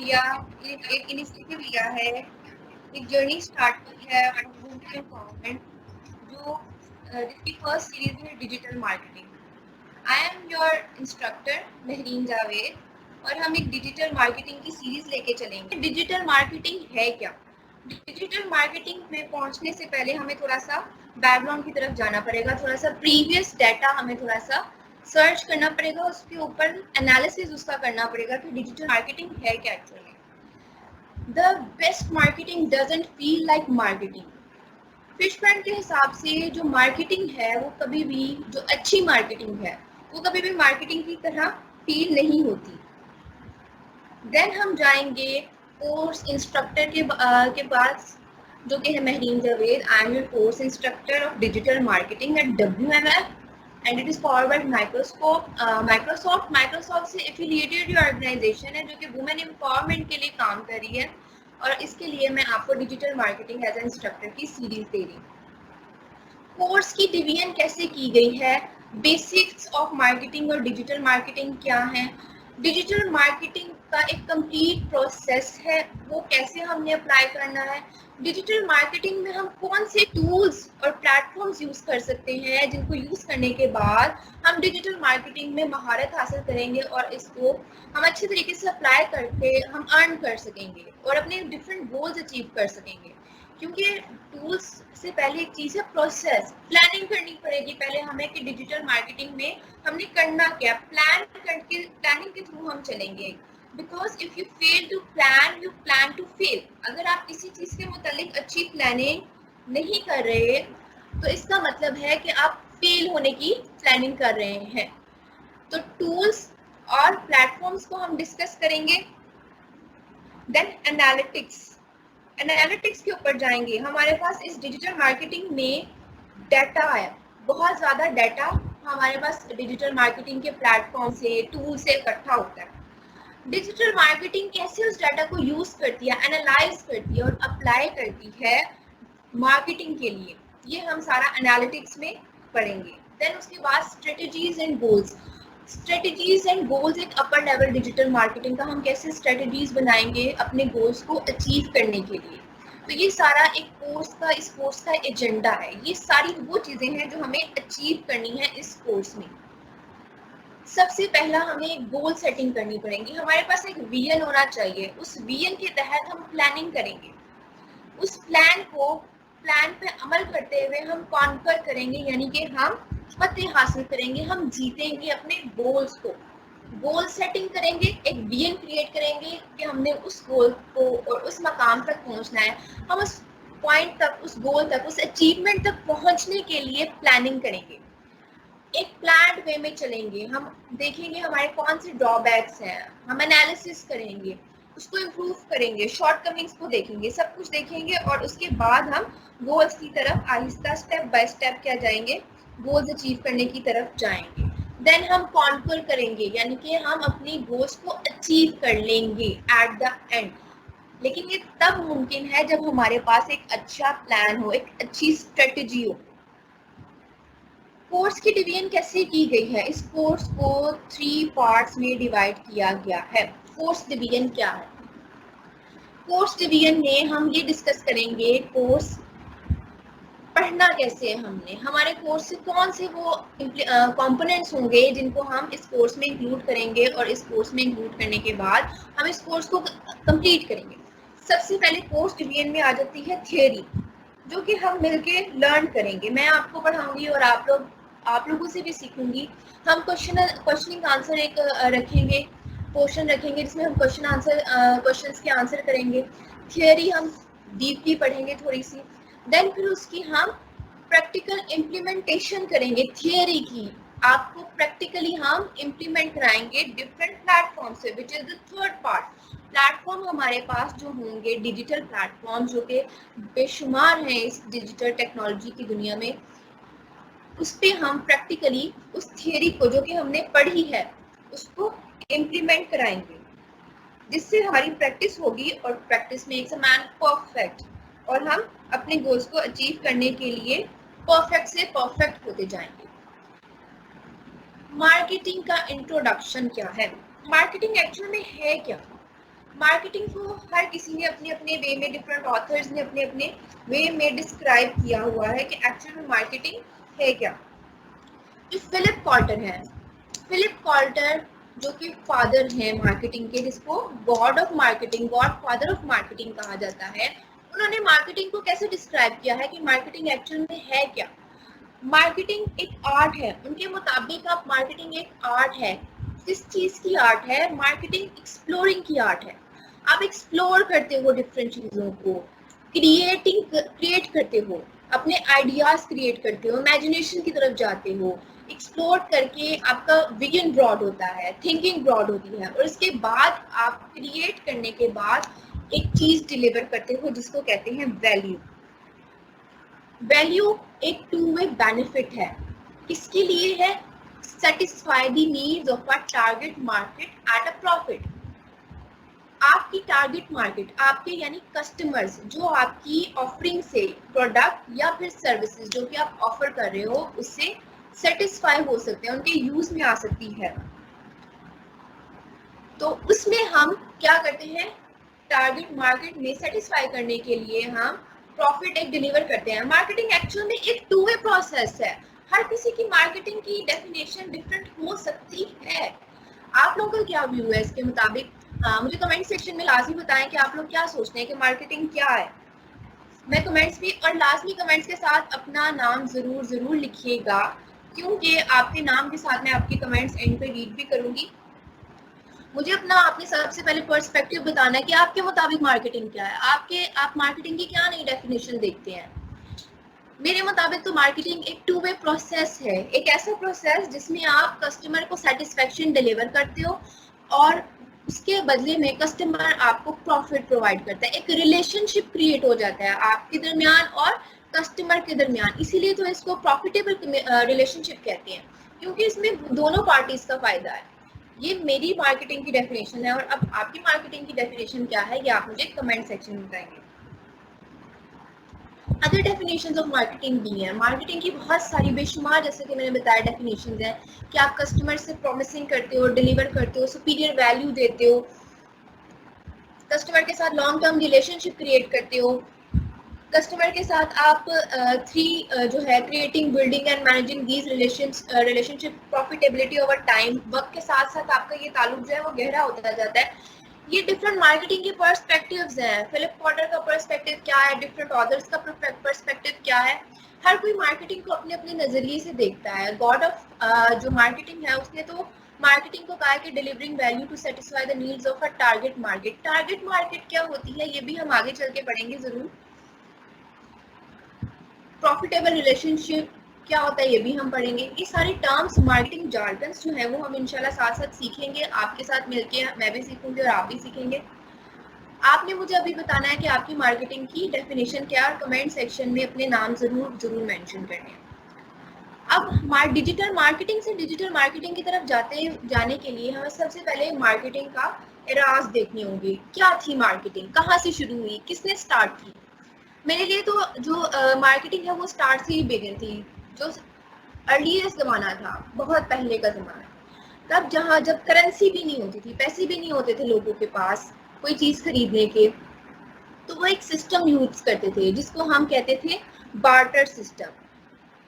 लिया, एक इनिशिएटिव लिया है, एक जर्नी स्टार्ट की है वुमेन एम्पावरमेंट, जो जिसकी फर्स्ट सीरीज है digital marketing. I am your instructor Mehreen Javed और हम एक डिजिटल मार्केटिंग की सीरीज लेके चलेंगे। डिजिटल मार्केटिंग है क्या? डिजिटल मार्केटिंग में पहुंचने से पहले हमें थोड़ा सा बैकग्राउंड की तरफ जाना पड़ेगा, थोड़ा सा प्रीवियस डाटा हमें थोड़ा सा सर्च करना पड़ेगा, उसके ऊपर एनालिसिस उसका करना पड़ेगा कि डिजिटल मार्केटिंग है क्या actually. The best marketing doesn't feel like marketing. Fish friend के हिसाब से जो मार्केटिंग है वो कभी भी, जो अच्छी मार्केटिंग है वो कभी भी मार्केटिंग की तरह फील नहीं होती। देन हम जाएंगे कोर्स इंस्ट्रक्टर के पास, जो कि है Mahreen Javed. I am your course instructor of digital marketing at WMF and it is powered by Microsoft से एफिलिएटेड ये ऑर्गेनाइजेशन है जो कि वुमेन एम्पावरमेंट के लिए काम कर रही है, और इसके लिए मैं आपको digital marketing as a instructor की सीरीज दे रही हूँ। कोर्स की डिवीजन कैसे की गई है, बेसिक्स ऑफ मार्केटिंग और डिजिटल मार्केटिंग क्या है, डिजिटल मार्केटिंग का एक कंप्लीट प्रोसेस है, वो कैसे हमने अप्लाई करना है, डिजिटल मार्केटिंग में हम कौन से टूल्स और प्लेटफॉर्म्स यूज कर सकते हैं जिनको यूज करने के बाद हम डिजिटल मार्केटिंग में महारत हासिल करेंगे और इसको हम अच्छे तरीके से अप्लाई करके हम अर्न कर सकेंगे और अपने डिफरेंट गोल्स अचीव कर सकेंगे। क्योंकि टूल्स से पहले एक चीज है प्रोसेस, प्लानिंग करनी पड़ेगी पहले हमें कि डिजिटल मार्केटिंग में हमने करना क्या, प्लान करके प्लानिंग के थ्रू हम चलेंगे। Because if you fail to plan you plan to fail. अगर आप किसी चीज के मुतालिक अच्छी प्लानिंग नहीं कर रहे तो इसका मतलब है कि आप फेल होने की प्लानिंग कर रहे हैं। तो टूल्स और प्लेटफॉर्म्स को हम डिस्कस करेंगे। देन एनालिटिक्स के ऊपर जाएंगे। हमारे पास इस डिजिटल मार्केटिंग में डाटा है, बहुत ज़्यादा डाटा हमारे पास डिजिटल मार्केटिंग के प्लेटफॉर्म से, टूल से इकट्ठा होता है। डिजिटल मार्केटिंग कैसे उस डाटा को यूज करती है, एनालाइज करती है और अप्लाई करती है मार्केटिंग के लिए, ये हम सारा एनालिटिक्स में पढ़ेंगे। देन उसके बाद strategies and goals. Strategies and goals एक अपर लेवल डिजिटल मार्केटिंग का, हम कैसे स्ट्रेटजीज बनाएंगे अपने गोल्स को अचीव करने के लिए। तो ये सारा इस कोर्स का एजेंडा है। ये सारी वो चीजें हैं जो हमें अचीव करनी है इस कोर्स में। सबसे पहला हमें एक गोल सेटिंग करनी पड़ेगी। हमारे पास एक विजन होना चाहिए, उस विजन के तहत हम प्लानिंग करेंगे। उस प्लान पे अमल करते हुए हम कॉन्कर करेंगे, यानी कि हम फतेह हासिल करेंगे, हम जीतेंगे अपने गोल्स को। गोल सेटिंग करेंगे, एक विजन क्रिएट करेंगे कि हमने उस गोल को और उस मकाम तक पहुंचना है। हम उस पॉइंट तक, उस गोल तक, उस अचीवमेंट तक पहुंचने के लिए प्लानिंग करेंगे। एक प्लान्ड वे में चलेंगे, हम देखेंगे हमारे कौन से ड्रॉबैक्स हैं, हम एनालिसिस करेंगे, उसको इम्प्रूव करेंगे, शॉर्टकमिंग्स को देखेंगे, सब कुछ देखेंगे और उसके बाद हम गोल्स की तरफ आहिस्ता स्टेप बाय स्टेप क्या जाएंगे, गोल्स अचीव करने की तरफ जाएंगे। देन हम कॉन्कर करेंगे, यानी कि हम अपनी गोल्स को अचीव कर लेंगे एट द एंड। लेकिन ये तब मुमकिन है जब हमारे पास एक अच्छा प्लान हो, एक अच्छी स्ट्रेटजी हो। कोर्स की डिवीजन कैसे की गई है? इस कोर्स को 3 पार्ट्स में डिवाइड किया गया है। कोर्स डिवीजन क्या है? कोर्स डिवीजन में हम ये डिस्कस करेंगे कोर्स पढ़ना कैसे है, हमने हमारे कोर्स से कौन से वो कंपोनेंट्स होंगे जिनको हम इस कोर्स में इंक्लूड करेंगे और इस कोर्स में इंक्लूड करने के बाद हम इस कोर्स को कंप्लीट करेंगे। सबसे पहले कोर्स डिवीजन में आ जाती है थियोरी, जो कि हम मिलके लर्न करेंगे। मैं आपको पढ़ाऊंगी और आप लोगों से भी सीखूंगी। हम क्वेश्चनिंग आंसर एक रखेंगे, पोर्शन रखेंगे जिसमें हम क्वेश्चंस के आंसर करेंगे। थियोरी हम डीपली पढ़ेंगे थोड़ी सी। देन फिर उसकी हम प्रैक्टिकल इम्प्लीमेंटेशन करेंगे थियोरी की। आपको प्रैक्टिकली हम इम्प्लीमेंट कराएंगे डिफरेंट प्लेटफॉर्म से, which is the third part. Platform हमारे पास जो होंगे डिजिटल प्लेटफॉर्म, जो कि बेशुमार हैं इस डिजिटल टेक्नोलॉजी की दुनिया में, उस पर हम प्रैक्टिकली उस थियोरी को जो कि हमने पढ़ी है उसको इम्प्लीमेंट कराएंगे, जिससे हमारी प्रैक्टिस होगी और practice makes a man perfect, और हम अपने गोल्स को अचीव करने के लिए परफेक्ट से परफेक्ट होते जाएंगे। मार्केटिंग का इंट्रोडक्शन क्या है? मार्केटिंग एक्चुअल में है क्या? मार्केटिंग को हर किसी ने अपने अपने वे में, डिफरेंट ऑथर्स ने अपने अपने वे में डिस्क्राइब किया हुआ है कि एक्चुअल में मार्केटिंग है क्या। जो फिलिप कॉल्टर है, फिलिप कॉल्टर जो कि फादर है मार्केटिंग के, जिसको God of marketing, God father of marketing कहा जाता है, उन्होंने मार्केटिंग को कैसे डिस्क्राइब किया है कि मार्केटिंग एक्चुअल में है क्या। मार्केटिंग एक आर्ट है, उनके मुताबिक आप मार्केटिंग एक आर्ट है। किस चीज की आर्ट है? मार्केटिंग एक्सप्लोरिंग की आर्ट है। आप एक्सप्लोर करते हो डिफरेंट चीजों को, क्रिएट करते हो, अपने आइडियाज क्रिएट करते हो, इमेजिनेशन की तरफ जाते हो। एक्सप्लोर करके आपका विजन ब्रॉड होता है, थिंकिंग ब्रॉड होती है, और इसके बाद आप क्रिएट करने के बाद एक चीज डिलीवर करते हो जिसको कहते हैं वैल्यू। वैल्यू एक टू वे बेनिफिट है। किसके लिए है? Satisfy the needs of a target market at a profit. आपकी टारगेट मार्केट, आपके यानी कस्टमर्स, जो आपकी ऑफरिंग से, प्रोडक्ट या फिर सर्विसेज जो कि आप ऑफर कर रहे हो, उससे सेटिस्फाई हो सकते हैं, उनके यूज में आ सकती है। तो उसमें हम क्या करते हैं? टारगेट मार्केट में सेटिस्फाई करने के लिए हम प्रॉफिट एक डिलीवर करते हैं। मार्केटिंग एक्चुअल में एक टू वे प्रोसेस है। हर किसी की मार्केटिंग की डेफिनेशन डिफरेंट हो सकती है। आप लोगों का क्या व्यू है इसके मुताबिक? मुझे कमेंट सेक्शन में लाजमी बताएं कि आप लोग क्या सोचते हैं कि मार्केटिंग क्या है। मैं कमेंट्स भी, और लाजमी कमेंट्स के साथ अपना नाम जरूर लिखिएगा, क्योंकि आपके नाम के साथ मैं आपके कमेंट्स एंड पे रीड भी करूंगी। मुझे अपना आपने सबसे पहले पर्सपेक्टिव बताना है कि आपके मुताबिक मार्केटिंग क्या है। आप मार्केटिंग की क्या नई डेफिनेशन देखते हैं? मेरे मुताबिक तो मार्केटिंग एक टू वे प्रोसेस है, एक ऐसा प्रोसेस जिसमें आप कस्टमर को सेटिस्फेक्शन डिलीवर करते हो और उसके बदले में कस्टमर आपको प्रॉफिट प्रोवाइड करता है। एक रिलेशनशिप क्रिएट हो जाता है आपके दरमियान और कस्टमर के दरमियान, इसीलिए तो इसको प्रॉफिटेबल रिलेशनशिप कहते हैं, क्योंकि इसमें दोनों पार्टीज का फायदा है। ये मेरी मार्केटिंग की डेफिनेशन है, और अब आपकी मार्केटिंग की डेफिनेशन क्या है ये आप मुझे कमेंट सेक्शन में बताएंगे। अदर डेफिनेशंस ऑफ मार्केटिंग भी हैं। मार्केटिंग की बहुत सारी बेशुमार, जैसे कि मैंने बताया, डेफिनेशंस हैं कि आप कस्टमर से प्रॉमिसिंग करते हो, डिलीवर करते हो, सुपीरियर वैल्यू देते हो, कस्टमर के साथ लॉन्ग टर्म रिलेशनशिप क्रिएट करते हो, कस्टमर के साथ आप जो है creating, building and managing these relationship, profitability over time, वक्त के साथ साथ आपका ये ताल्लुक जो है वो गहरा होता जाता है। ये डिफरेंट मार्केटिंग के पर्सपेक्टिव्स हैं। फिलिप कॉटर का पर्सपेक्टिव क्या है, डिफरेंट ऑथर्स का पर्सपेक्टिव क्या है, हर कोई मार्केटिंग को अपने अपने नजरिए से देखता है। गॉड ऑफ जो मार्केटिंग है उसने तो मार्केटिंग को कहा है कि delivering value to satisfy the needs of a target market. Target market क्या होती है ये भी हम आगे चल के पढ़ेंगे जरूर। प्रॉफिटेबल रिलेशनशिप क्या होता है ये भी हम पढ़ेंगे। ये सारे टर्म्स, मार्केटिंग जार्गन्स जो है वो हम इंशाल्लाह साथ साथ सीखेंगे, आपके साथ मिलके मैं भी सीखूंगी और आप भी सीखेंगे। आपने मुझे अभी बताना है कि आपकी मार्केटिंग की डेफिनेशन क्या है, और कमेंट सेक्शन में अपने नाम जरूर मेंशन करने हैं। अब डिजिटल मार्केटिंग से डिजिटल मार्केटिंग की तरफ जाने के लिए हमें सबसे पहले मार्केटिंग का एराज देखने होंगे। क्या थी मार्केटिंग, कहाँ से शुरू हुई, किसने स्टार्ट की? मेरे लिए तो जो मार्केटिंग है वो स्टार्ट से ही बिगिन थी। जो अर्लीस्ट जमाना था, बहुत पहले का जमाना, तब जब करेंसी भी नहीं होती थी, पैसे भी नहीं होते थे लोगों के पास कोई चीज खरीदने के, तो वो एक सिस्टम यूज करते थे जिसको हम कहते थे बार्टर सिस्टम।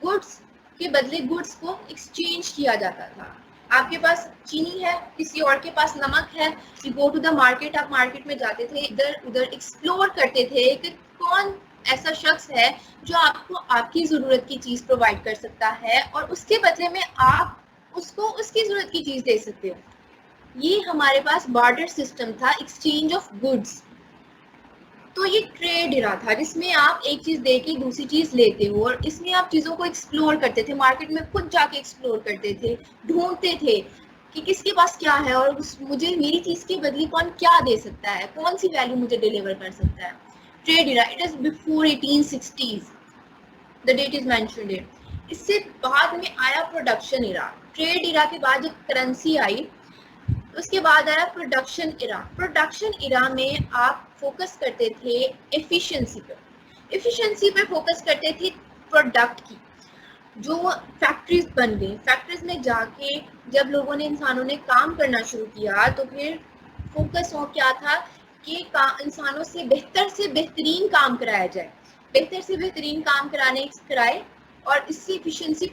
गुड्स के बदले गुड्स को एक्सचेंज किया जाता था। आपके पास चीनी है, किसी और के पास नमक है, you go to the market, आप मार्केट में जाते थे, इधर उधर एक्सप्लोर करते थे कि कौन ऐसा शख्स है जो आपको आपकी जरूरत की चीज प्रोवाइड कर सकता है, और उसके बदले में आप उसको उसकी जरूरत की चीज दे सकते हो। ये हमारे पास बार्टर सिस्टम था, एक्सचेंज ऑफ गुड्स। तो ये ट्रेड इरा था जिसमें आप एक चीज दे के दूसरी चीज लेते हो, और इसमें आप चीजों को एक्सप्लोर करते थे, मार्केट में खुद जाके एक्सप्लोर करते थे, ढूंढते थे कि किसके पास क्या है और मुझे मेरी चीज के बदले कौन क्या दे सकता है, कौन सी वैल्यू मुझे डिलीवर कर सकता है। Trade era, it is before 1860s, the date is mentioned it. इससे बाद में आया प्रोडक्शन इरा। ट्रेड इरा के बाद जब करेंसी आई, उसके बाद आया प्रोडक्शन इरा। प्रोडक्शन इरा में आप फोकस करते थे एफिशिएंसी पे फोकस करते थे प्रोडक्ट की। जो फैक्ट्रीज बन गई, फैक्ट्रीज में जाके जब लोगों ने, इंसानों ने काम करना शुरू किया, तो फिर फोकस हो क्या था कि इंसानों से बेहतरीन काम कराया जाए, बेहतर से बेहतरीन काम कराए और इससे एफिशिएंसी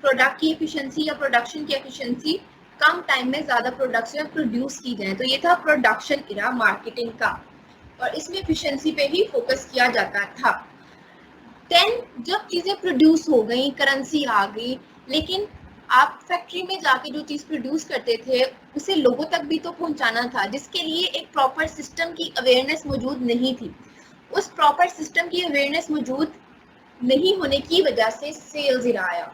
प्रोडक्ट की एफिशिएंसी या प्रोडक्शन की एफिशिएंसी कम टाइम में ज़्यादा प्रोडक्ट्स या प्रोड्यूस की जाए। तो ये था प्रोडक्शन इरा मार्केटिंग का, और इसमें एफिशिएंसी पे ही फोकस किया जाता था। देन जब चीज़ें प्रोड्यूस हो गई, करेंसी आ गई, लेकिन आप फैक्ट्री में जाके जो चीज़ प्रोड्यूस करते थे उसे लोगों तक भी तो पहुंचाना था, जिसके लिए एक प्रॉपर सिस्टम की अवेयरनेस मौजूद नहीं थी। उस प्रॉपर सिस्टम की अवेयरनेस मौजूद नहीं होने की वजह से सेल्स इरा आया,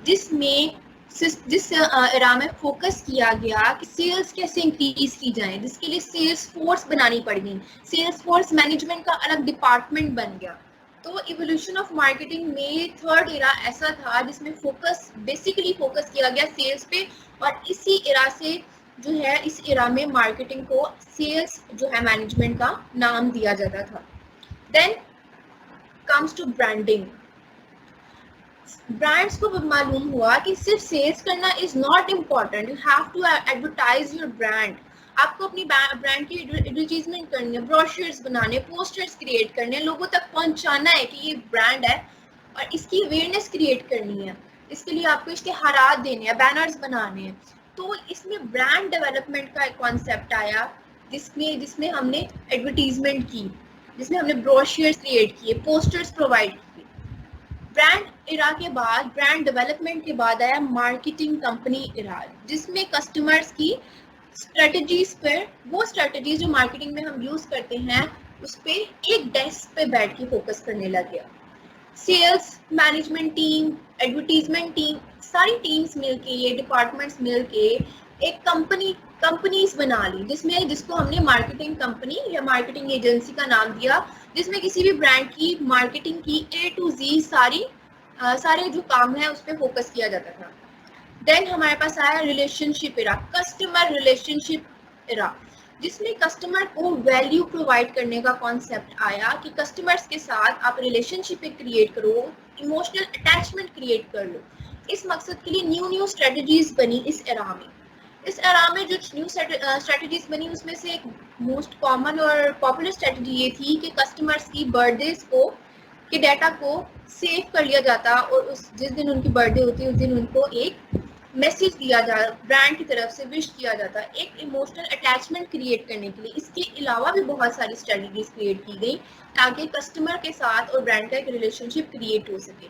जिस इरा में फोकस किया गया कि सेल्स कैसे इंक्रीज की जाए, जिसके लिए सेल्स फोर्स बनानी पड़ गई। सेल्स फोर्स मैनेजमेंट का अलग डिपार्टमेंट बन गया। तो इवोल्यूशन ऑफ मार्केटिंग में थर्ड इरा ऐसा था जिसमें बेसिकली फोकस किया गया सेल्स पे, और इसी इरा से जो है इस इरा में मार्केटिंग को सेल्स जो है मैनेजमेंट का नाम दिया जाता था। Then comes to branding. Brands को मालूम हुआ कि सिर्फ सेल्स करना is not important, you have to advertise your brand. आपको अपनी ब्रांड की एडवर्टीजमेंट करनी है, ब्रोशर्स बनाने, पोस्टर्स क्रिएट करने, लोगों तक पहुंचाना है कि ये ब्रांड है और इसकी अवेयरनेस क्रिएट करनी है। इसके लिए आपको इश्तिहारात देने हैं, बैनर्स बनाने हैं। तो इसमें ब्रांड डेवलपमेंट का एक कॉन्सेप्ट आया, जिसमें हमने एडवर्टीजमेंट की, जिसमें हमने ब्रोशर्स क्रिएट किए, पोस्टर्स प्रोवाइड किए। ब्रांड इरा के बाद, ब्रांड डेवलपमेंट के बाद आया मार्केटिंग कंपनी इरा, जिसमें कस्टमर्स की स्ट्रेटजीज पर, वो स्ट्रेटजीज जो मार्केटिंग में हम यूज करते हैं उस पर एक डेस्क पे बैठ के फोकस करने लग गया। Sales management team, advertisement team, सारी टीम्स मिलके, ये डिपार्टमेंट्स मिलके एक कंपनीज बना ली, जिसको हमने मार्केटिंग कंपनी या मार्केटिंग एजेंसी का नाम दिया, जिसमें किसी भी ब्रांड की मार्केटिंग की A to Z सारे जो काम है उस पर फोकस किया जाता था। देन हमारे पास आया रिलेशनशिप इरा, कस्टमर रिलेशनशिप इरा, जिसमें कस्टमर को वैल्यू प्रोवाइड करने का कॉन्सेप्ट आया कि कस्टमर्स के साथ आप रिलेशनशिप क्रिएट करो, इमोशनल अटैचमेंट क्रिएट कर लो। इस मकसद के लिए न्यू स्ट्रेटजीज बनी इस एरा में। इस एरा में जो न्यू स्ट्रेटजीज बनी उसमें से एक मोस्ट कॉमन और पॉपुलर स्ट्रेटजी ये थी कि कस्टमर्स की बर्थडेज के डाटा को सेव कर लिया जाता, और जिस दिन उनकी बर्थडे होती है उस दिन उनको एक मैसेज दिया जाता, ब्रांड की तरफ से विश किया जाता, एक इमोशनल अटैचमेंट क्रिएट करने के लिए। इसके अलावा भी बहुत सारी स्ट्रेटजीज क्रिएट की गई ताकि कस्टमर के साथ और ब्रांड का एक रिलेशनशिप क्रिएट हो सके।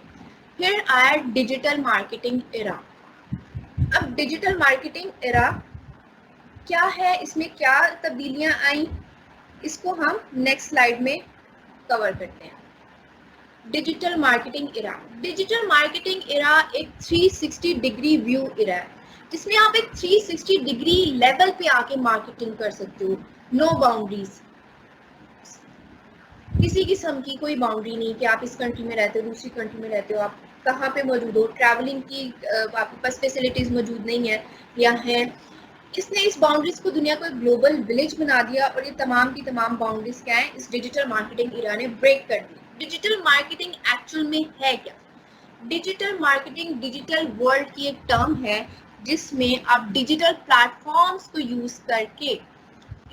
फिर आया डिजिटल मार्केटिंग एरा। अब डिजिटल मार्केटिंग एरा क्या है, इसमें क्या तब्दीलियां आई, इसको हम नेक्स्ट स्लाइड में कवर करते हैं। डिजिटल मार्केटिंग इरा। डिजिटल मार्केटिंग इरा एक 360 डिग्री व्यू इरा है, जिसमें आप एक 360 डिग्री लेवल पे आके मार्केटिंग कर सकते हो। नो बाउंड्रीज, किसी किस्म की कोई बाउंड्री नहीं कि आप इस कंट्री में रहते हो, दूसरी कंट्री में रहते हो, आप कहाँ पे मौजूद हो, ट्रैवलिंग की आपके पास फैसिलिटीज मौजूद नहीं है या है। इसने इस बाउंड्रीज को, दुनिया को एक ग्लोबल विलेज बना दिया, और ये तमाम की तमाम बाउंड्रीज क्या है, इस डिजिटल मार्केटिंग इरा ने ब्रेक कर दी। डिजिटल मार्केटिंग एक्चुअल में है क्या? डिजिटल मार्केटिंग डिजिटल वर्ल्ड की एक टर्म है जिसमें आप डिजिटल प्लेटफॉर्म्स को यूज करके,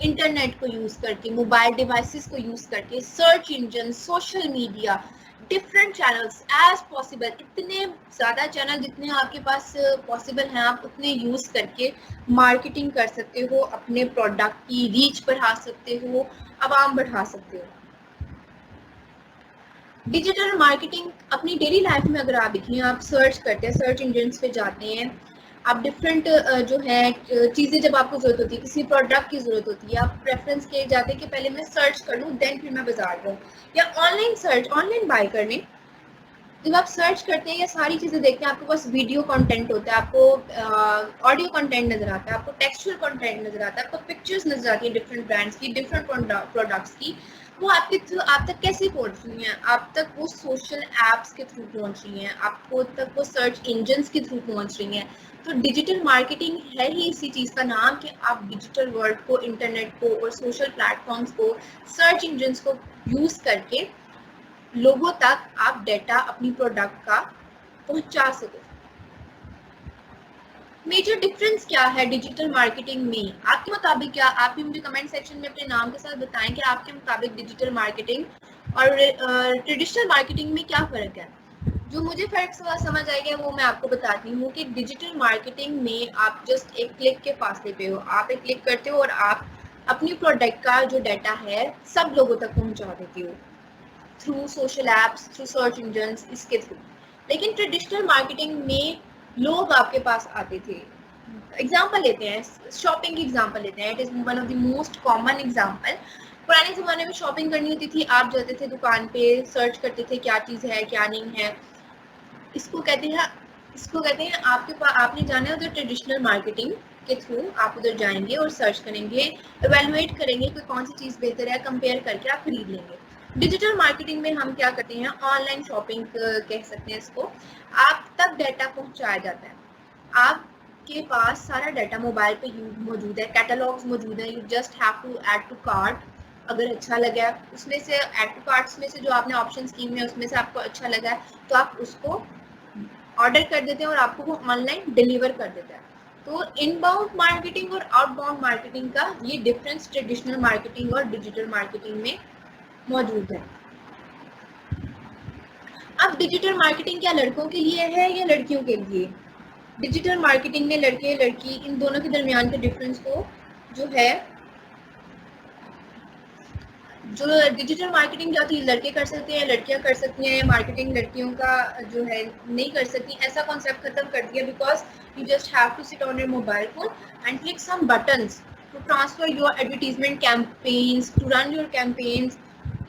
इंटरनेट को यूज करके, मोबाइल डिवाइसेस को यूज करके, search engine, social media, different channels as possible, इतने ज़्यादा चैनल जितने आपके पास पॉसिबल हैं आप उतने यूज करके मार्केटिंग कर सकते हो, अपने प्रोडक्ट की रीच बढ़ा सकते हो, आवाम बढ़ा सकते हो। डिजिटल मार्केटिंग अपनी डेली लाइफ में अगर आप देखें, आप सर्च करते हैं, सर्च इंजन पे जाते हैं, आप डिफरेंट जो है चीज़ें जब आपको ज़रूरत होती है, किसी प्रोडक्ट की ज़रूरत होती है, आप प्रेफरेंस किए जाते हैं कि पहले मैं सर्च कर लूँ देन फिर मैं बाजार जाऊँ, या ऑनलाइन बाय करने। जब आप सर्च करते हैं या सारी चीज़ें देखते हैं, आपके पास वीडियो कंटेंट होता है, आपको ऑडियो कंटेंट नज़र आता है, आपको टेक्सचुअल कंटेंट नज़र आता है, आपको पिक्चर्स नज़र आती है डिफरेंट ब्रांड्स की, डिफरेंट प्रोडक्ट्स की। वो आप तक कैसे पहुंच रही हैं? आप तक वो सोशल एप्स के थ्रू पहुंच रही हैं, आपको तक वो सर्च इंजन्स के थ्रू पहुंच रही हैं। तो डिजिटल मार्केटिंग है ही इसी चीज़ का नाम कि आप डिजिटल वर्ल्ड को, इंटरनेट को और सोशल प्लेटफॉर्म्स को, सर्च इंजन्स को यूज़ करके लोगों तक आप डेटा अपनी प्रोडक्ट का पहुंचा सको। मेजर डिफरेंस क्या है डिजिटल मार्केटिंग में आपके मुताबिक? क्या आप भी मुझे कमेंट सेक्शन में अपने नाम के साथ बताएं कि आपके मुताबिक डिजिटल मार्केटिंग और ट्रेडिशनल मार्केटिंग में क्या फ़र्क है? जो मुझे फ़र्क समझ आएगा वो मैं आपको बताती हूँ कि डिजिटल मार्केटिंग में आप जस्ट एक क्लिक के फासले पे हो, आप एक क्लिक करते हो और आप अपनी प्रोडक्ट का जो डाटा है सब लोगों तक पहुँचा देते हो through social apps, through search engines, इसके थ्रू। लेकिन ट्रेडिशनल मार्केटिंग में लोग आपके पास आते थे। एग्जाम्पल लेते हैं, शॉपिंग की एग्जाम्पल लेते हैं, it is one of the most common example. पुराने ज़माने में शॉपिंग करनी होती थी, आप जाते थे दुकान पे, सर्च करते थे क्या चीज़ है क्या नहीं है। इसको कहते हैं आपके पास आपने जाना है उधर ट्रेडिशनल मार्केटिंग के थ्रू आप उधर जाएंगे और सर्च करेंगे, एवेलुएट करेंगे कि कौन सी चीज़ बेहतर है, कंपेयर करके आप खरीद लेंगे। डिजिटल मार्केटिंग में हम क्या करते हैं, ऑनलाइन शॉपिंग कह सकते हैं इसको, आप तक डाटा पहुंचाया जाता है, आपके पास सारा डाटा मोबाइल पे मौजूद है, कैटलॉग्स मौजूद है, you just have to add to cart. अगर अच्छा लगा उसमें से ऐड टू कार्ट्स में से जो आपने ऑप्शन स्कीम में उसमें से आपको अच्छा लगा है तो आप उसको ऑर्डर कर देते हैं और आपको वो ऑनलाइन डिलीवर कर देता है। तो इनबाउंड मार्केटिंग और आउटबाउंड मार्केटिंग का ये डिफरेंस ट्रेडिशनल मार्केटिंग और डिजिटल मार्केटिंग में मौजूद है। अब डिजिटल मार्केटिंग क्या लड़कों के लिए है या लड़कियों के लिए? डिजिटल मार्केटिंग में लड़के लड़की इन दोनों के दरमियान के डिफरेंस को जो है, जो डिजिटल मार्केटिंग क्या होती है लड़के कर सकते हैं, लड़कियां कर सकती हैं, मार्केटिंग लड़कियों का जो है नहीं कर सकती, ऐसा कॉन्सेप्ट खत्म कर दिया। Because you just have to sit on your mobile phone and click some buttons to transfer your advertisement campaigns, to run your campaigns.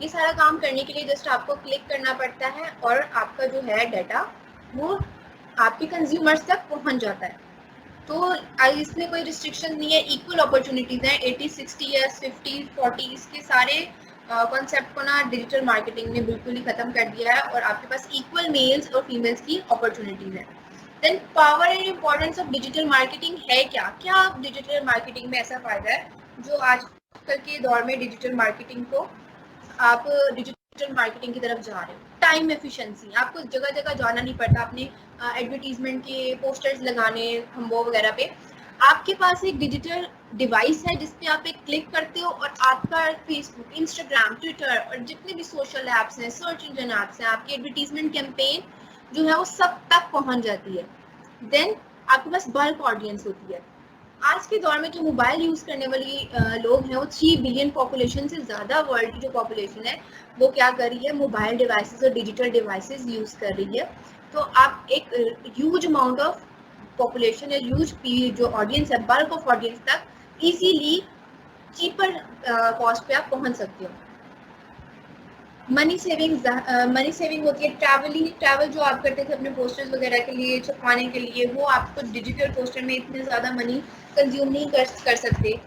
ये सारा काम करने के लिए जस्ट आपको क्लिक करना पड़ता है और आपका जो है डाटा वो आपके कंज्यूमर्स तक पहुंच जाता है। तो इसमें कोई रिस्ट्रिक्शन नहीं है, इक्वल अपॉर्चुनिटीज हैं, 80-60 या 50-40 इसके सारे कॉन्सेप्ट को ना डिजिटल मार्केटिंग ने बिल्कुल ही खत्म कर दिया है और आपके पास इक्वल मेल्स और फीमेल्स की अपॉर्चुनिटीज है। Then power and importance of digital marketing है क्या? क्या डिजिटल मार्केटिंग में ऐसा फायदा है जो आजकल के दौर में डिजिटल मार्केटिंग को आप डिजिटल मार्केटिंग की तरफ जा रहे हो? टाइम एफिशिएंसी, आपको जगह जगह जाना नहीं पड़ता अपने एडवर्टीजमेंट के पोस्टर्स लगाने खम्बो वगैरह पे। आपके पास एक डिजिटल डिवाइस है जिसपे आप एक क्लिक करते हो और आपका फेसबुक, इंस्टाग्राम, ट्विटर और जितने भी सोशल ऐप्स हैं, सर्च इंजन ऐप्स हैं, आपकी एडवर्टीजमेंट कैंपेन जो है वो सब तक पहुंच जाती है। देन आपके पास बल्क ऑडियंस होती है। आज के दौर में जो मोबाइल यूज़ करने वाली लोग हैं वो 3 बिलियन पॉपुलेशन से ज़्यादा वर्ल्ड की जो पॉपुलेशन है वो क्या कर रही है, मोबाइल डिवाइसेस और डिजिटल डिवाइसेस यूज़ कर रही है। तो आप एक ह्यूज अमाउंट ऑफ पॉपुलेशन या ह्यूज जो ऑडियंस है, बल्क ऑफ ऑडियंस तक इजीली चीपर कॉस्ट पे आप पहुंच सकते हो। मनी सेविंग होती है। ट्रैवल जो आप करते थे अपने पोस्टर्स वगैरह के लिए छपवाने के लिए, वो आपको डिजिटल पोस्टर में इतने ज़्यादा मनी कंज्यूम नहीं कर सकते।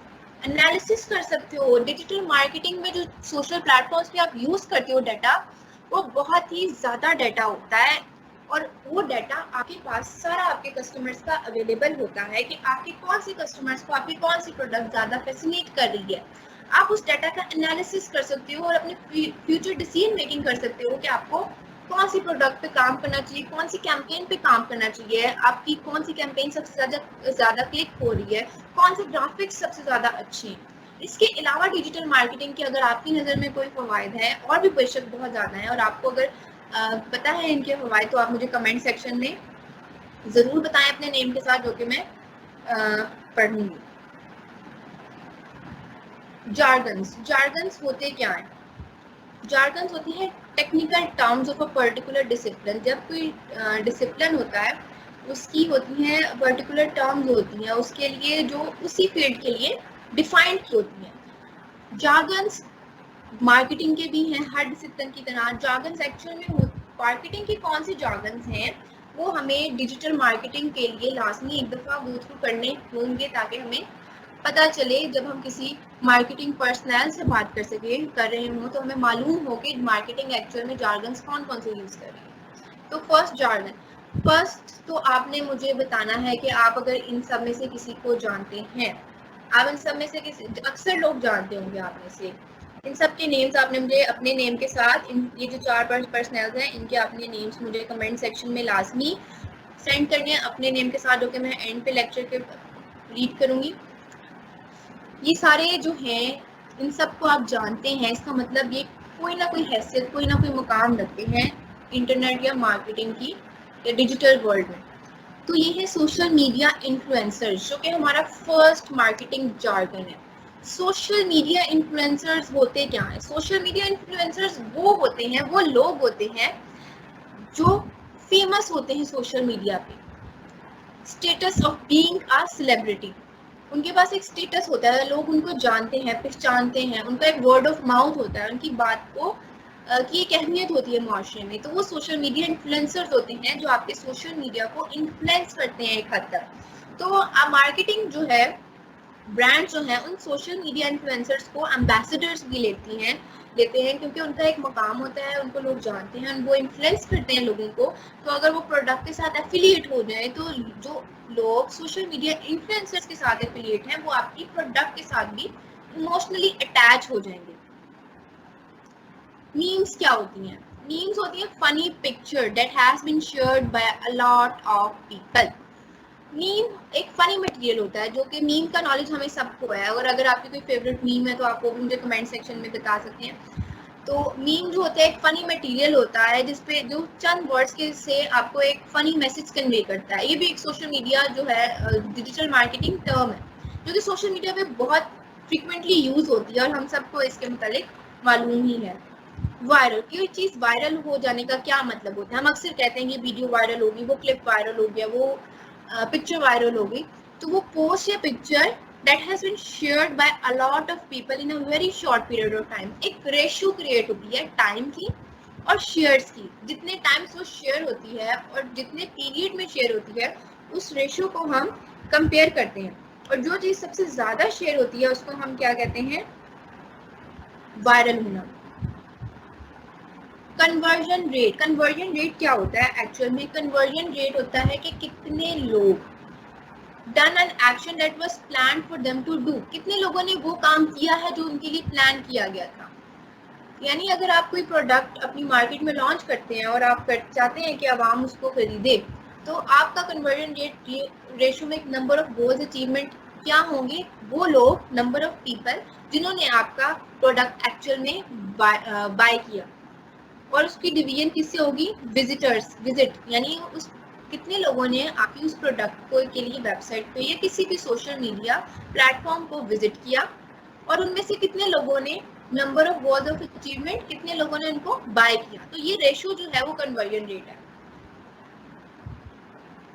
एनालिसिस कर सकते हो डिजिटल मार्केटिंग में, जो सोशल प्लेटफॉर्म्स पे आप यूज़ करते हो डाटा, वो बहुत ही ज़्यादा डाटा होता है और वो डाटा आपके पास सारा आपके कस्टमर्स का अवेलेबल होता है कि आपके कौन सी कस्टमर्स को आपकी कौन सी प्रोडक्ट ज़्यादा फैसिनेट कर रही है। आप उस डाटा का एनालिसिस कर सकते हो और अपने फ्यूचर डिसीजन मेकिंग कर सकते हो कि आपको कौन सी प्रोडक्ट पे काम करना चाहिए, कौन सी कैंपेन पे काम करना चाहिए, आपकी कौन सी कैंपेन सबसे ज़्यादा क्लिक हो रही है, कौन से ग्राफिक्स सबसे ज़्यादा अच्छे हैं। इसके अलावा डिजिटल मार्केटिंग के अगर आपकी नज़र में कोई फ़वाइद है, और भी बेशक बहुत ज़्यादा है, और आपको अगर पता है इनके फ़वाइद तो आप मुझे कमेंट सेक्शन में ज़रूर बताएं अपने नेम के साथ, जो कि मैं पढ़ूंगी। जार्गन्स होते क्या हैं? जार्गन्स होती है technical terms of a particular discipline. जब कोई डिसिप्लिन होता है उसकी होती हैं पर्टिकुलर टर्म्स होती हैं उसके लिए, जो उसी फील्ड के लिए डिफाइंड की होती हैं। जार्गन्स मार्केटिंग के भी हैं, हर डिसिप्लिन की तरह। जार्गन्स एक्चुअल में मार्केटिंग के कौन से जार्गन्स हैं वो हमें डिजिटल मार्केटिंग के लिए लाजमी एक दफ़ा गो थ्रू करने होंगे ताकि हमें पता चले, जब हम किसी मार्केटिंग पर्सनल से बात कर रहे हों तो हमें मालूम हो कि मार्केटिंग एक्चुअल में जार्गन्स कौन कौन से यूज़ कर रही है। तो फर्स्ट तो आपने मुझे बताना है कि आप अगर इन सब में से किसी को जानते हैं, आप इन सब में से किसी, अक्सर लोग जानते होंगे आप में से, इन सब के नेम्स आपने मुझे अपने नेम के साथ, ये जो 4 पर्सनल्स हैं इनके अपने नेम्स मुझे कमेंट सेक्शन में लाजमी सेंड करने हैं अपने नेम के साथ, जो कि मैं एंड पे लेक्चर के रीड करूंगी। ये सारे जो हैं इन सबको आप जानते हैं, इसका मतलब ये कोई ना कोई हैसियत, कोई ना कोई मुकाम रखते हैं इंटरनेट या मार्केटिंग की या डिजिटल वर्ल्ड में। तो ये है सोशल मीडिया इन्फ्लुएंसर्स, जो कि हमारा फर्स्ट मार्केटिंग जार्गन है। सोशल मीडिया इन्फ्लुएंसर्स होते क्या है? सोशल मीडिया इन्फ्लुएंसर्स वो होते हैं, वो लोग होते हैं जो फेमस होते हैं सोशल मीडिया पे, status of being a celebrity. उनके पास एक स्टेटस होता है, लोग उनको जानते हैं, पहचानते हैं, उनका एक वर्ड ऑफ माउथ होता है, उनकी बात को की एक अहमियत होती है माशरे में। तो वो सोशल मीडिया इन्फ्लुएंसर्स होते हैं जो आपके सोशल मीडिया को इन्फ्लुएंस करते हैं एक हद तक। तो मार्केटिंग जो है, ब्रांड जो है, उन सोशल मीडिया इन्फ्लुएंसर्स को एम्बेसडर्स भी लेते हैं क्योंकि उनका एक मकाम होता है, उनको लोग जानते हैं, वो इन्फ्लुएंस करते हैं लोगों को। तो अगर वो प्रोडक्ट के साथ एफिलिएट हो जाए, तो जो लोग सोशल मीडिया इन्फ्लुएंसर्स के साथ एफिलिएट हैं, वो आपकी प्रोडक्ट के साथ भी इमोशनली अटैच हो जाएंगे। मीम्स क्या होती हैं? मीम्स होती है funny picture that has been shared by a lot of people. Meme एक फनी मटेरियल होता है, जो कि मीम का नॉलेज हमें सबको है, और अगर आपकी कोई फेवरेट मीम है तो आप वो भी मुझे कमेंट सेक्शन में बता सकते हैं। तो मीम जो होता है एक फनी मटेरियल होता है, जिसपे जो चंद वर्ड्स के से आपको एक फनी मैसेज कन्वे करता है। ये भी एक सोशल मीडिया जो है डिजिटल मार्केटिंग टर्म है, जो कि सोशल मीडिया पे बहुत फ्रिक्वेंटली यूज होती है और हम सबको इसके मुतालिक मालूम ही है। वायरल, कोई चीज वायरल हो जाने का क्या मतलब होता है? हम अक्सर कहते हैं कि वीडियो वायरल होगी, वो क्लिप वायरल हो गया, वो पिक्चर वायरल हो गई। तो वो पोस्ट या picture that has been shared by a lot of people in a very short period of time। एक रेशियो क्रिएट होती है टाइम की और शेयर्स की। जितने टाइम्स वो शेयर होती है और जितने पीरियड में शेयर होती है, उस रेशियो को हम कंपेयर करते हैं, और जो चीज सबसे ज्यादा शेयर होती है उसको हम क्या कहते हैं? वायरल होना। कन्वर्जन रेट, कन्वर्जन रेट क्या होता है एक्चुअल में? कन्वर्जन रेट होता है कि कितने लोग done an action that was planned for them to do, कितने लोगों ने वो काम किया है जो उनके लिए प्लान किया गया था। यानी अगर आप कोई प्रोडक्ट अपनी मार्केट में लॉन्च करते हैं और आप चाहते हैं कि आवाम उसको खरीदे, तो आपका कन्वर्जन रेट रेशो में एक नंबर ऑफ गोल्स अचीवमेंट क्या होंगे? वो लोग, नंबर ऑफ पीपल जिन्होंने आपका प्रोडक्ट एक्चुअल में बाय किया, और उसकी डिवीजन किससे होगी? विजिटर्स, विजिट, यानी उस कितने लोगों ने आपकी उस प्रोडक्ट को के लिए वेबसाइट पे या किसी भी सोशल मीडिया प्लेटफॉर्म को विजिट किया, और उनमें से कितने लोगों ने number of words of achievement, कितने लोगों ने उनको बाय किया। तो ये रेशियो जो है वो कन्वर्जन रेट है।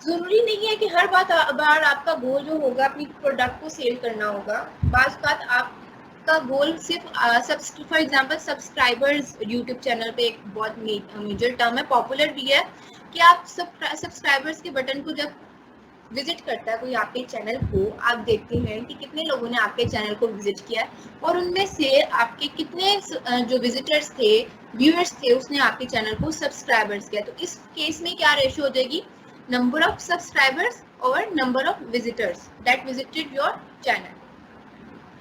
जरूरी नहीं है कि हर बार आपका गोल जो होगा अपनी प्रोडक्ट को सेल करना होगा। बात आपका गोल सिर्फ for example subscribers, YouTube channel पे एक बहुत मेजर टर्म है, पॉपुलर भी है, कि आप सब्सक्राइबर्स के बटन को जब विजिट करता है कोई आपके चैनल को, आप देखते हैं कि कितने लोगों ने आपके चैनल को विजिट किया और उनमें से आपके कितने जो विजिटर्स थे, व्यूअर्स थे, उसने आपके चैनल को सब्सक्राइबर्स किया। तो इस केस में क्या रेशियो हो जाएगी? नंबर ऑफ सब्सक्राइबर्स और number of visitors that visited your channel.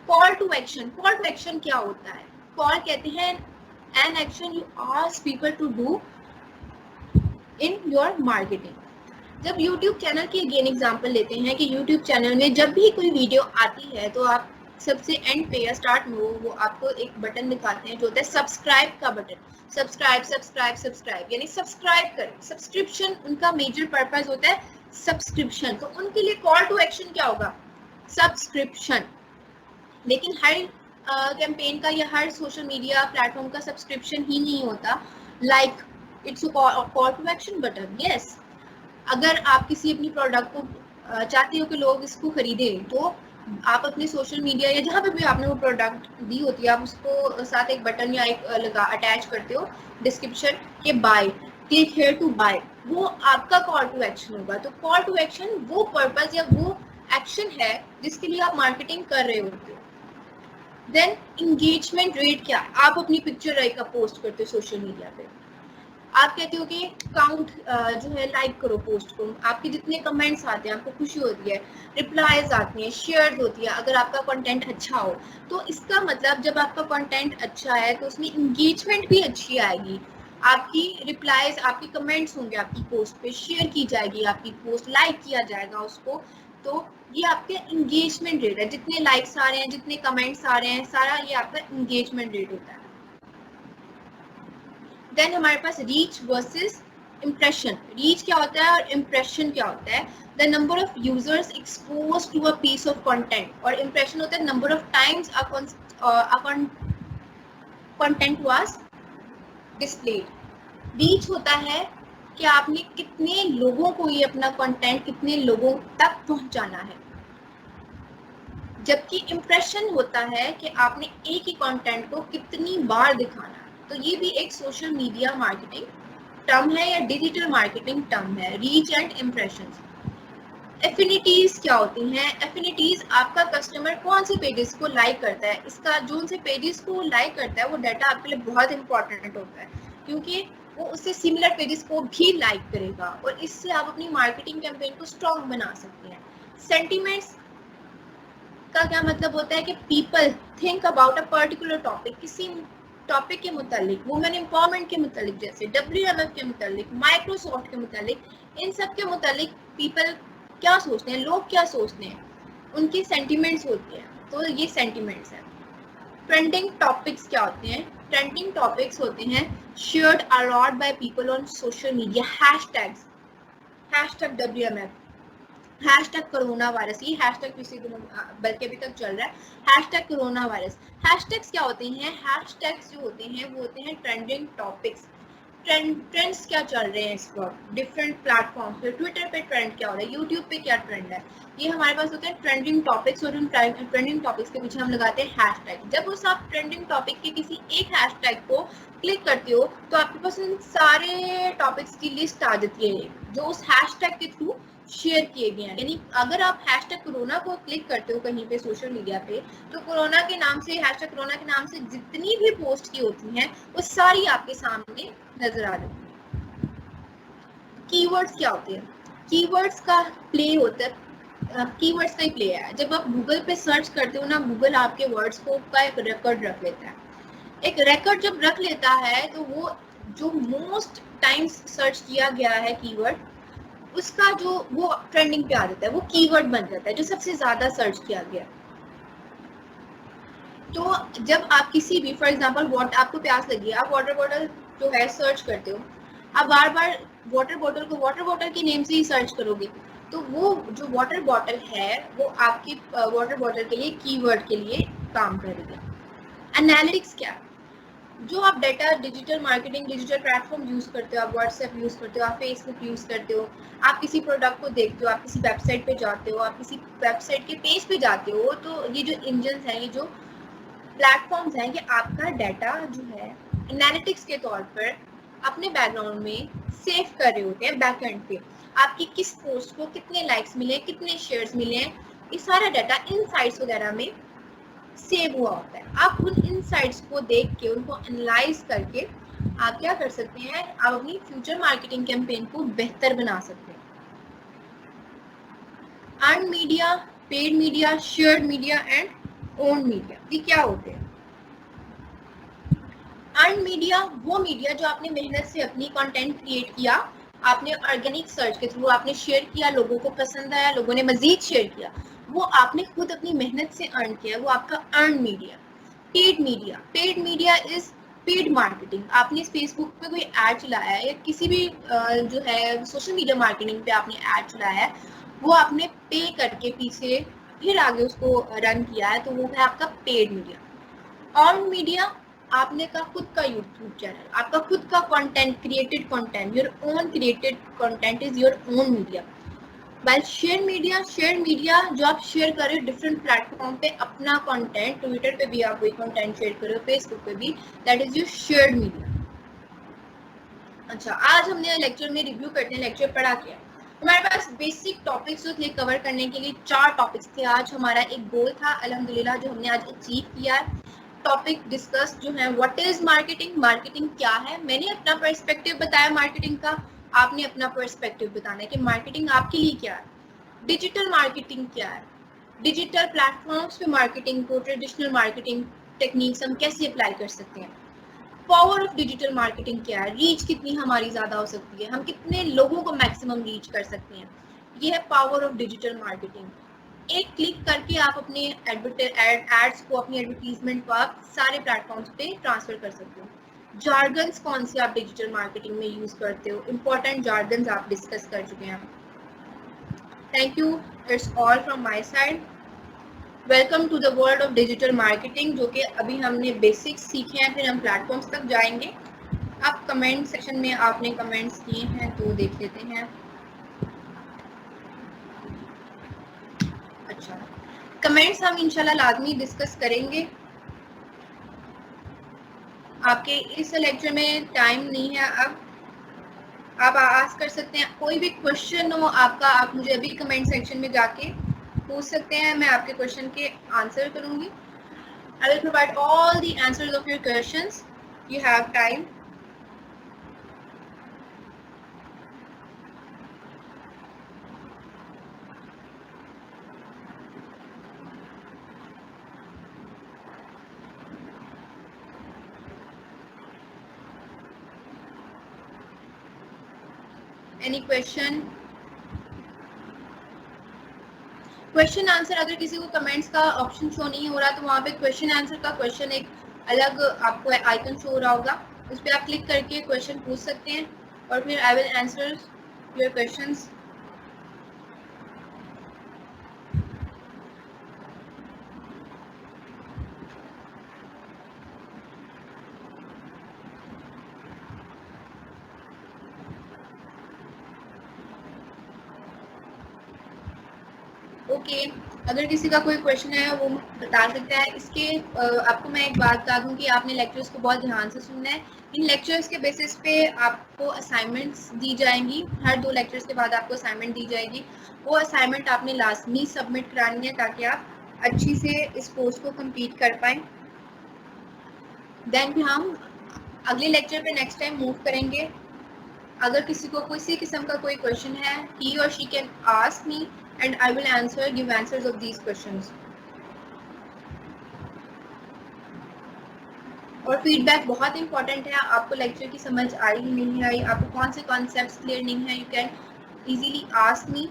Call to action, call to action क्या होता है? कॉल कहते हैं an action you ask people to do in your marketing. जब YouTube चैनल की अगेन एग्जांपल लेते हैं कि YouTube चैनल में जब भी कोई वीडियो आती है तो आप सबसे एंड पे या स्टार्ट में वो आपको एक बटन दिखाते हैं जो होता है सब्सक्राइब का बटन। सब्सक्राइब सब्सक्राइब सब्सक्राइब यानी सब्सक्राइब करें। सब्सक्रिप्शन उनका मेजर पर्पस होता है, सब्सक्रिप्शन। तो उनके लिए कॉल टू एक्शन क्या होगा? सब्सक्रिप्शन। लेकिन हर कैंपेन का या हर सोशल मीडिया प्लेटफॉर्म का सब्सक्रिप्शन ही नहीं होता। Like it's call to action button. Yes, अगर आप किसी अपनी प्रोडक्ट को चाहते हो कि लोग इसको खरीदें, तो आप अपने सोशल मीडिया या जहाँ पे भी आपने वो प्रोडक्ट दी होती है, आप उसको साथ एक बटन या एक लगा अटैच करते हो डिस्क्रिप्शन के बाय, क्लिक हियर टू बाय। वो आपका कॉल टू एक्शन होगा। तो कॉल टू एक्शन वो पर्पस या वो एक्शन है जिसके लिए आप मार्केटिंग कर रहे होते हो। देन इंगेजमेंट रेट क्या? आप अपनी पिक्चर का पोस्ट करते हो सोशल मीडिया पे, आप कहते हो कि काउंट जो है लाइक करो पोस्ट को, आपके जितने कमेंट्स आते हैं आपको खुशी होती है, रिप्लाईज आती हैं, शेयर होती है अगर आपका कंटेंट अच्छा हो। तो इसका मतलब जब आपका कंटेंट अच्छा है तो उसमें इंगेजमेंट भी अच्छी आएगी, आपकी रिप्लाईज, आपके कमेंट्स होंगे आपकी पोस्ट पे, शेयर की जाएगी आपकी पोस्ट, लाइक किया जाएगा उसको, तो ये आपके इंगेजमेंट रेट है। जितने लाइक्स आ रहे हैं, जितने कमेंट्स आ रहे हैं, सारा ये आपका इंगेजमेंट रेट होता है। देन हमारे पास रीच वर्सेस इम्प्रेशन। रीच क्या होता है और इम्प्रेशन क्या होता है? The number of users expose to a piece of content, और इम्प्रेशन होता है number of times content was displayed. Reach होता है कि आपने कितने लोगों को ये अपना कंटेंट, कितने लोगों तक पहुंचाना है। जबकि इम्प्रेशन होता है कि आपने एक ही कंटेंट को कितनी बार दिखाना है। तो ये भी एक सोशल मीडिया मार्केटिंग टर्म है या डिजिटल मार्केटिंग टर्म है, रीच एंड इम्प्रेशन। एफिनिटीज क्या होती हैं? एफिनिटीज आपका कस्टमर कौन से पेजेस को लाइक करता है, इसका जो से पेजेस को लाइक करता है वो डाटा आपके लिए बहुत इंपॉर्टेंट होता है, क्योंकि वो उससे सिमिलर पेजेस को भी लाइक करेगा, और इससे आप अपनी मार्केटिंग कैंपेन को स्ट्रॉन्ग बना सकते हैं। सेंटिमेंट्स का क्या मतलब होता है कि people think about a particular topic, किसी टॉपिक के मुतालिक, वुमेन एम्पावरमेंट के मुतालिक, जैसे WMF के मुतालिक, माइक्रोसॉफ्ट के मुतालिक, इन सब के मुतालिक पीपल क्या सोचते हैं, लोग क्या सोचते हैं, उनके सेंटिमेंट्स होते हैं। तो ये सेंटिमेंट्स है। ट्रेंडिंग टॉपिक्स क्या होते हैं? ट्रेंडिंग टॉपिक्स होते हैं shared a lot by people on social media, hashtags, hashtag WMF, hashtag corona virus, ये हैशटैग पिछले दिनों बल्कि अभी तक चल रहा है, हैशटैग कोरोना वायरस। हैशटैग्स क्या होते हैं? हैशटैग्स जो होते हैं वो होते हैं ट्रेंडिंग टॉपिक्स। ट्रेंड्स क्या चल रहे हैं इस वक्त डिफरेंट प्लेटफॉर्म पे, ट्विटर पे ट्रेंड क्या हो रहा है, यूट्यूब पे क्या ट्रेंड है, ये हमारे पास होते हैं ट्रेंडिंग टॉपिक्स, और उन ट्रेंडिंग टॉपिक्स के पीछे हम लगाते हैं हैशटैग। जब उस आप ट्रेंडिंग टॉपिक के किसी एक हैशटैग को क्लिक करते हो तो आपके पास उन सारे टॉपिक्स की लिस्ट आ जाती है जो उस हैशटैग के थ्रू शेयर किए गए हैं। यानी अगर आप हैशटैग कोरोना को क्लिक करते हो कहीं पे सोशल मीडिया पे, तो कोरोना के नाम से, हैशटैग कोरोना के नाम से जितनी भी पोस्ट की होती हैं वो सारी आपके सामने नजर आ जाती है। कीवर्ड्स क्या होते हैं? कीवर्ड्स का प्ले होता है, कीवर्ड्स का ही प्ले है। जब आप गूगल पे सर्च करते हो ना, गूगल आपके वर्ड्स को का एक रिकॉर्ड रख लेता है। एक रिकॉर्ड जब रख लेता है तो वो जो मोस्ट टाइम्स सर्च किया गया है कीवर्ड, उसका जो वो ट्रेंडिंग पे आ जाता है, वो कीवर्ड बन जाता है जो सबसे ज्यादा सर्च किया गया। तो जब आप किसी भी, फॉर एग्जांपल आपको प्यास लगी है, आप वाटर बॉटल जो है सर्च करते हो, आप बार बार वाटर बॉटल को वाटर बॉटल के नेम से ही सर्च करोगे, तो वो जो वाटर बॉटल है वो आपकी वाटर बॉटल के लिए कीवर्ड के लिए काम करेगा। एनालिटिक्स क्या है? जो आप data, digital marketing, digital platform use करते हो, आप व्हाट्सएप यूज करते हो, आप फेसबुक यूज करते हो, आप किसी प्रोडक्ट को देखते हो, आप किसी वेबसाइट पे जाते हो, आप किसी वेबसाइट के पेज पे जाते हो, तो ये जो इंजन है, ये जो प्लेटफॉर्म्स हैं, ये आपका डाटा जो है एनालिटिक्स के तौर पर अपने बैकग्राउंड में सेव कर रहे होते हैं बैकएंड पे। आपकी किस पोस्ट को कितने लाइक्स मिले, कितने शेयर्स मिले, ये सारा डाटा इनसाइट्स वगैरह में सेव हुआ होता है। आप उन इनसाइट्स को देख के, उनको एनालाइज करके आप क्या कर सकते हैं, आप अपनी फ्यूचर मार्केटिंग कैंपेन को बेहतर बना सकते हैं। Earn media, paid media, shared media and own media, ये क्या होते हैं? अर्न मीडिया वो मीडिया जो आपने मेहनत से अपनी कंटेंट क्रिएट किया, आपने ऑर्गेनिक सर्च के थ्रू आपने शेयर किया, लोगों को पसंद आया, लोगों ने मजीद शेयर किया, वो आपने खुद अपनी मेहनत से अर्न किया, वो आपका earn media. Paid media, paid media is paid marketing. आपने फेसबुक पे कोई ऐड चलाया है या किसी भी जो है सोशल मीडिया मार्केटिंग पे आपने ऐड चलाया है, वो आपने पे करके पीछे फिर आगे उसको रन किया है, तो वो है आपका पेड मीडिया। अर्न मीडिया, आपने का खुद का यूट्यूब चैनल, आपका खुद का content, created content, your own created content is your own media. Well share media, share media जो आप शेयर कर रहे हो डिफरेंट प्लेटफॉर्म पे अपना कंटेंट, ट्विटर पे भी आप कोई कंटेंट शेयर कर रहे हो, फेसबुक पे भी, that is your shared media. अच्छा, आज हमने लेक्चर में रिव्यू करते हैं, लेक्चर पढ़ा क्या। हमारे पास बेसिक टॉपिक्स जो थे कवर करने के लिए 4 टॉपिक्स थे। आज हमारा एक गोल था अल्हम्दुलिल्लाह जो हमने आज अचीव किया है। टॉपिक डिस्कस जो है, व्हाट इज मार्केटिंग, मार्केटिंग क्या है। मैंने अपना पर्सपेक्टिव बताया मार्केटिंग का, आपने अपना पर्सपेक्टिव बताना है कि मार्केटिंग आपके लिए क्या है। डिजिटल मार्केटिंग क्या है, डिजिटल प्लेटफॉर्म्स पे मार्केटिंग को, ट्रेडिशनल मार्केटिंग टेक्निक्स हम कैसे अप्लाई कर सकते हैं। पावर ऑफ डिजिटल मार्केटिंग क्या है, रीच कितनी हमारी ज़्यादा हो सकती है, हम कितने लोगों को मैक्सिमम रीच कर सकते हैं, ये है पावर ऑफ डिजिटल मार्केटिंग। एक क्लिक करके आप अपने एड्स को, अपनी एडवर्टीजमेंट को आप सारे प्लेटफॉर्म्स पे ट्रांसफर कर सकते हो। जार्गन्स कौन से आप डिजिटल मार्केटिंग में यूज करते हो, इंपॉर्टेंट जार्गन्स आप डिस्कस कर चुके हैं। Thank you, it's all from my side. Welcome to the world of digital marketing, जो कि अभी हमने बेसिक्स सीखे हैं, फिर हम प्लेटफॉर्म्स तक जाएंगे। आप कमेंट सेक्शन में आपने कमेंट्स किए हैं तो देख लेते हैं। अच्छा, कमेंट्स हम इंशाल्लाह लाजमी डिस्कस करेंगे। आपके इस लेक्चर में टाइम नहीं है, अब आप आस्क कर सकते हैं, कोई भी क्वेश्चन हो आपका, आप मुझे अभी कमेंट सेक्शन में जाके पूछ सकते हैं, मैं आपके क्वेश्चन के आंसर करूंगी। I will provide all the answers of your questions, you have time. Any question answer? अगर किसी को कमेंट्स का ऑप्शन शो नहीं हो रहा तो वहाँ पे क्वेश्चन आंसर का क्वेश्चन एक अलग आपको आइकन शो हो रहा होगा, उस पर आप क्लिक करके क्वेश्चन पूछ सकते हैं और फिर I will answer your questions. Okay, अगर किसी का कोई क्वेश्चन है वो बता सकता है। इसके आपको मैं एक बात बता दूं कि आपने लेक्चर्स को बहुत ध्यान से सुनना है। इन लेक्चर्स के बेसिस पे आपको असाइनमेंट्स दी जाएंगी, हर 2 लेक्चर्स के बाद आपको असाइनमेंट दी जाएगी। वो असाइनमेंट आपने लाजमी सबमिट करानी है ताकि आप अच्छी से इस कोर्स को कंप्लीट कर पाएँ। देन फिर हम अगले लेक्चर पे नेक्स्ट टाइम मूव करेंगे। अगर किसी को किसी किस्म का कोई क्वेश्चन है, he or she can ask me and I will give answers of these questions. और फीडबैक बहुत इंपॉर्टेंट है। आपको लेक्चर की समझ आई नहीं आई, आपको कौन से कॉन्सेप्ट्स क्लियर नहीं है, you can easily ask me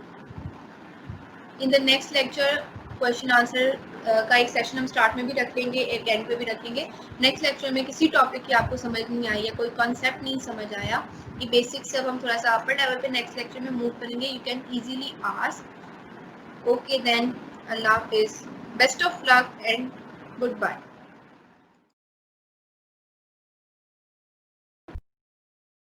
in the next lecture. Question answer का एक सेशन हम स्टार्ट में भी रख लेंगे, एक एंड पे भी रखेंगे। नेक्स्ट लेक्चर में किसी टॉपिक की आपको समझ नहीं आई है, कोई कॉन्सेप्ट नहीं समझ आया, ये बेसिक से अब हम थोड़ा सा अपर लेवल पे नेक्स्ट लेक्चर में मूव करेंगे, you can easily ask. Okay then, अल्लाह हाफिज, best of luck and good bye.